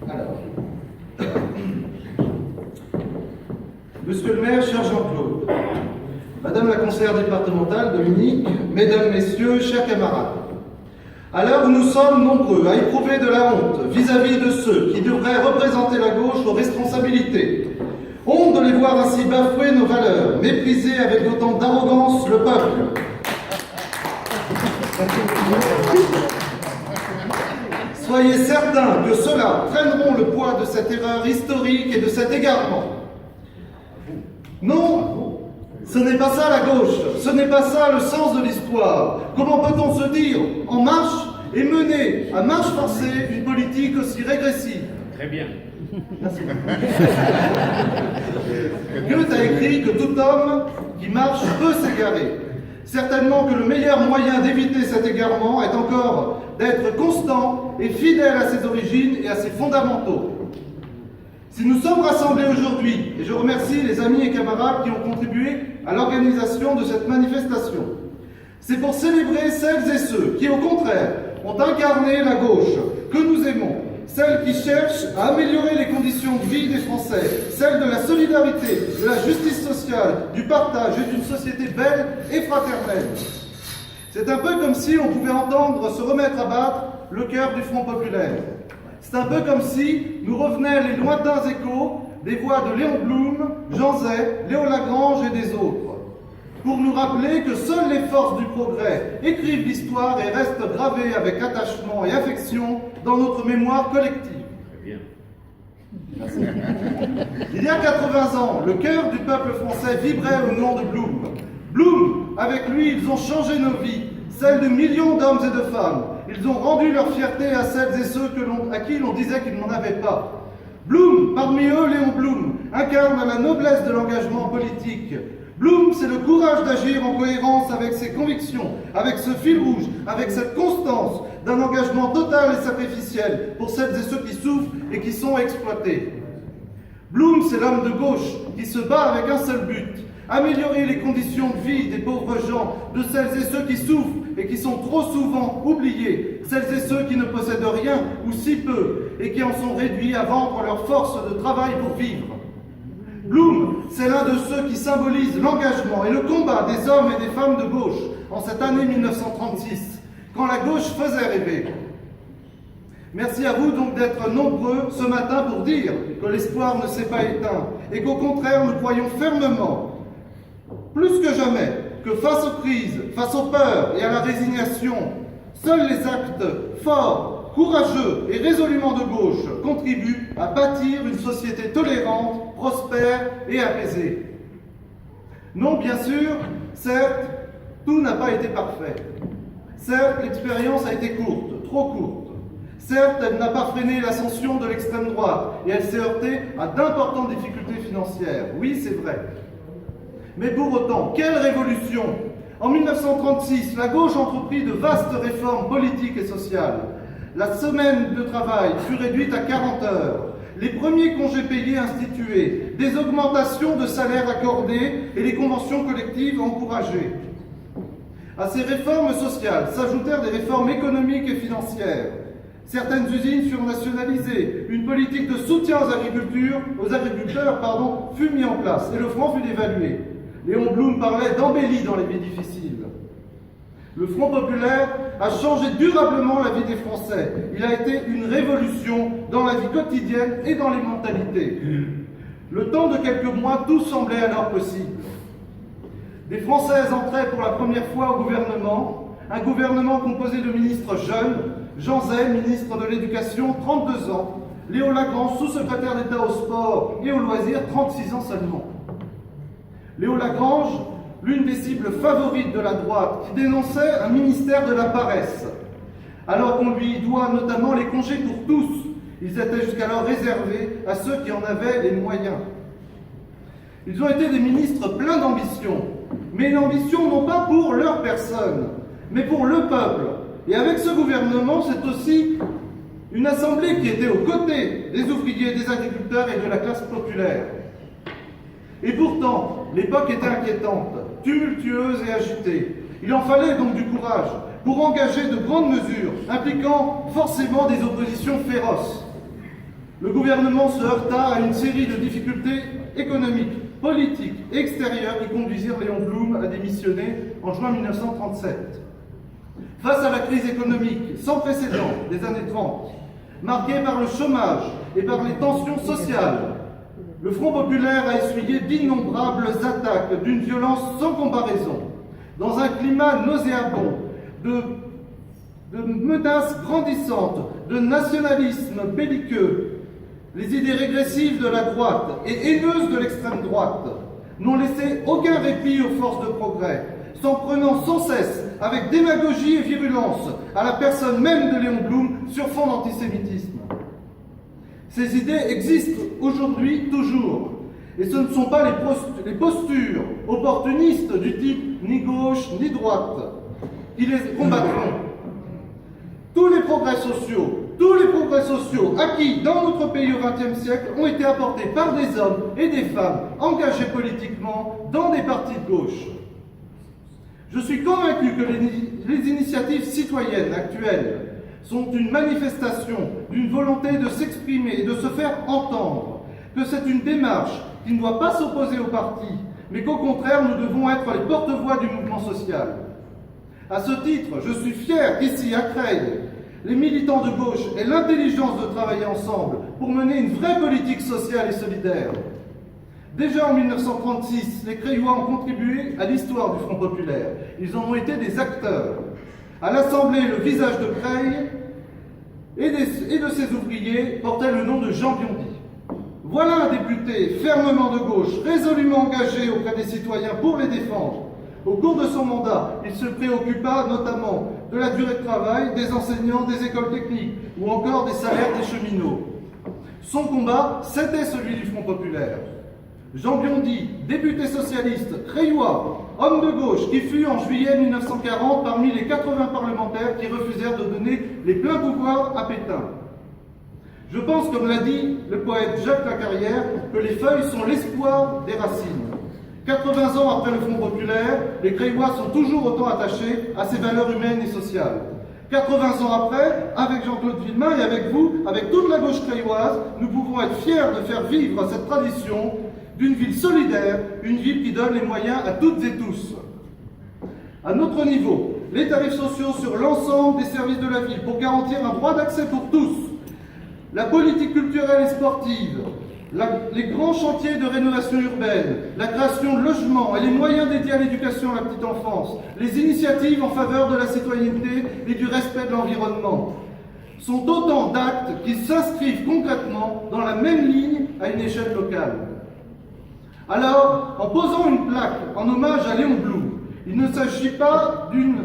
Alors, Monsieur le maire, cher Jean-Claude, Madame la conseillère départementale, Dominique, Mesdames, Messieurs, chers camarades, à l'heure où nous sommes nombreux à éprouver de la honte vis-à-vis de ceux qui devraient représenter la gauche aux responsabilités, honte de les voir ainsi bafouer nos valeurs, mépriser avec d'autant d'arrogance le peuple. Soyez certains que ceux-là traîneront le poids de cette erreur historique et de cet égarement. Non, ce n'est pas ça la gauche, ce n'est pas ça le sens de l'histoire. Comment peut-on se dire en marche et mener à marche forcée une politique aussi régressive? Très bien. Merci. Goethe a écrit que tout homme qui marche peut s'égarer. Certainement que le meilleur moyen d'éviter cet égarement est encore d'être constant et fidèle à ses origines et à ses fondamentaux. Si nous sommes rassemblés aujourd'hui, et je remercie les amis et camarades qui ont contribué à l'organisation de cette manifestation, c'est pour célébrer celles et ceux qui, au contraire, ont incarné la gauche que nous aimons, celle qui cherche à améliorer les conditions de vie des Français, celle de la solidarité, de la justice sociale, du partage et d'une société belle et fraternelle. C'est un peu comme si on pouvait entendre se remettre à battre le cœur du Front populaire. C'est un peu comme si nous revenaient les lointains échos des voix de Léon Blum, Jean Zay, Léo Lagrange et des autres, pour nous rappeler que seules les forces du progrès écrivent l'histoire et restent gravées avec attachement et affection dans notre mémoire collective. Très bien. Merci. Il y a 80 ans, le cœur du peuple français vibrait au nom de Blum. Blum, avec lui, ils ont changé nos vies, celles de millions d'hommes et de femmes. Ils ont rendu leur fierté à celles et ceux à qui l'on disait qu'ils n'en avaient pas. Blum, parmi eux, Léon Blum, incarne la noblesse de l'engagement politique. Blum, c'est le courage d'agir en cohérence avec ses convictions, avec ce fil rouge, avec cette constance d'un engagement total et sacrificiel pour celles et ceux qui souffrent et qui sont exploités. Blum, c'est l'homme de gauche qui se bat avec un seul but, améliorer les conditions de vie des pauvres gens, de celles et ceux qui souffrent et qui sont trop souvent oubliés, celles et ceux qui ne possèdent rien ou si peu et qui en sont réduits à vendre leur force de travail pour vivre. Blum, c'est l'un de ceux qui symbolisent l'engagement et le combat des hommes et des femmes de gauche en cette année 1936, quand la gauche faisait rêver. Merci à vous donc d'être nombreux ce matin pour dire que l'espoir ne s'est pas éteint et qu'au contraire nous croyons fermement, plus que jamais, que face aux crises, face aux peurs et à la résignation, seuls les actes forts, courageux et résolument de gauche contribuent à bâtir une société tolérante, prospère et apaisée. Non, bien sûr, certes, tout n'a pas été parfait. Certes, l'expérience a été courte, trop courte. Certes, elle n'a pas freiné l'ascension de l'extrême droite et elle s'est heurtée à d'importantes difficultés financières. Oui, c'est vrai. Mais pour autant, quelle révolution! En 1936, la gauche entreprit de vastes réformes politiques et sociales. La semaine de travail fut réduite à 40 heures. Les premiers congés payés institués, des augmentations de salaires accordées et les conventions collectives encouragées. À ces réformes sociales s'ajoutèrent des réformes économiques et financières. Certaines usines furent nationalisées, une politique de soutien aux agriculteurs fut mise en place et le franc fut dévalué. Léon Blum parlait d'embellie dans les vies difficiles. Le Front populaire a changé durablement la vie des Français. Il a été une révolution dans la vie quotidienne et dans les mentalités. Le temps de quelques mois, tout semblait alors possible. Des Françaises entraient pour la première fois au gouvernement, un gouvernement composé de ministres jeunes, Jean Zay, ministre de l'Éducation, 32 ans, Léo Lagrange, sous-secrétaire d'État au sport et aux loisirs, 36 ans seulement. Léo Lagrange, l'une des cibles favorites de la droite, qui dénonçait un ministère de la paresse, alors qu'on lui doit notamment les congés pour tous. Ils étaient jusqu'alors réservés à ceux qui en avaient les moyens. Ils ont été des ministres pleins d'ambition, mais une ambition non pas pour leur personne, mais pour le peuple. Et avec ce gouvernement, c'est aussi une assemblée qui était aux côtés des ouvriers, des agriculteurs et de la classe populaire. Et pourtant, l'époque était inquiétante, tumultueuse et agitée. Il en fallait donc du courage pour engager de grandes mesures impliquant forcément des oppositions féroces. Le gouvernement se heurta à une série de difficultés économiques, politiques et extérieures qui conduisirent Léon Blum à démissionner en juin 1937. Face à la crise économique sans précédent des années 30, marquée par le chômage et par les tensions sociales, le Front populaire a essuyé d'innombrables attaques d'une violence sans comparaison. Dans un climat nauséabond, de menaces grandissantes, de nationalisme belliqueux, les idées régressives de la droite et haineuses de l'extrême droite n'ont laissé aucun répit aux forces de progrès, s'en prenant sans cesse, avec démagogie et virulence, à la personne même de Léon Blum sur fond d'antisémitisme. Ces idées existent aujourd'hui toujours, et ce ne sont pas les postures opportunistes du type ni gauche ni droite qui les combattront. Tous les progrès sociaux acquis dans notre pays au XXe siècle ont été apportés par des hommes et des femmes engagés politiquement dans des partis de gauche. Je suis convaincu que les initiatives citoyennes actuelles sont une manifestation d'une volonté de s'exprimer et de se faire entendre, que c'est une démarche qui ne doit pas s'opposer aux partis, mais qu'au contraire, nous devons être les porte-voix du mouvement social. À ce titre, je suis fier qu'ici, à Creil, les militants de gauche aient l'intelligence de travailler ensemble pour mener une vraie politique sociale et solidaire. Déjà en 1936, les Creillois ont contribué à l'histoire du Front populaire. Ils en ont été des acteurs. À l'Assemblée, le visage de Creil et de ses ouvriers portait le nom de Jean Biondi. Voilà un député fermement de gauche, résolument engagé auprès des citoyens pour les défendre. Au cours de son mandat, il se préoccupa notamment de la durée de travail des enseignants des écoles techniques ou encore des salaires des cheminots. Son combat, c'était celui du Front populaire. Jean Biondi, député socialiste, creillois, homme de gauche, qui fut en juillet 1940 parmi les 80 parlementaires qui refusèrent de donner les pleins pouvoirs à Pétain. Je pense, comme l'a dit le poète Jacques Lacarrière, que les feuilles sont l'espoir des racines. 80 ans après le Front populaire, les Creillois sont toujours autant attachés à ces valeurs humaines et sociales. 80 ans après, avec Jean-Claude Villemain et avec vous, avec toute la gauche creilloise, nous pouvons être fiers de faire vivre cette tradition d'une ville solidaire, une ville qui donne les moyens à toutes et tous. À notre niveau, les tarifs sociaux sur l'ensemble des services de la ville pour garantir un droit d'accès pour tous, la politique culturelle et sportive, les grands chantiers de rénovation urbaine, la création de logements et les moyens dédiés à l'éducation à la petite enfance, les initiatives en faveur de la citoyenneté et du respect de l'environnement, sont autant d'actes qui s'inscrivent concrètement dans la même ligne à une échelle locale. Alors, en posant une plaque en hommage à Léon Blum, il ne s'agit pas d'une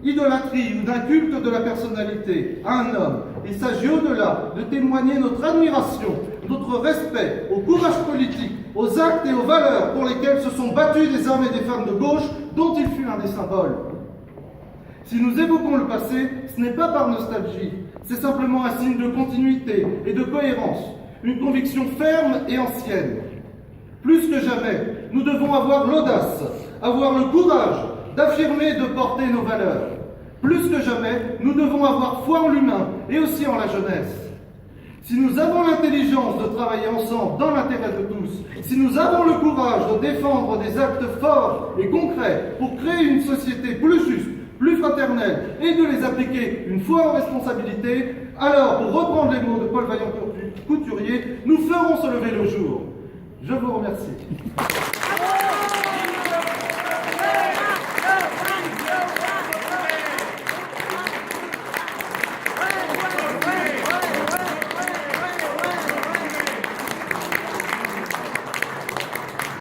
idolâtrie ou d'un culte de la personnalité à un homme. Il s'agit au-delà de témoigner notre admiration, notre respect au courage politique, aux actes et aux valeurs pour lesquels se sont battus des hommes et des femmes de gauche dont il fut un des symboles. Si nous évoquons le passé, ce n'est pas par nostalgie, c'est simplement un signe de continuité et de cohérence, une conviction ferme et ancienne. Plus que jamais, nous devons avoir l'audace, avoir le courage d'affirmer et de porter nos valeurs. Plus que jamais, nous devons avoir foi en l'humain et aussi en la jeunesse. Si nous avons l'intelligence de travailler ensemble dans l'intérêt de tous, si nous avons le courage de défendre des actes forts et concrets pour créer une société plus juste, plus fraternelle et de les appliquer une fois en responsabilité, alors, pour reprendre les mots de Paul Vaillant-Couturier, nous ferons se lever le jour. Je vous remercie.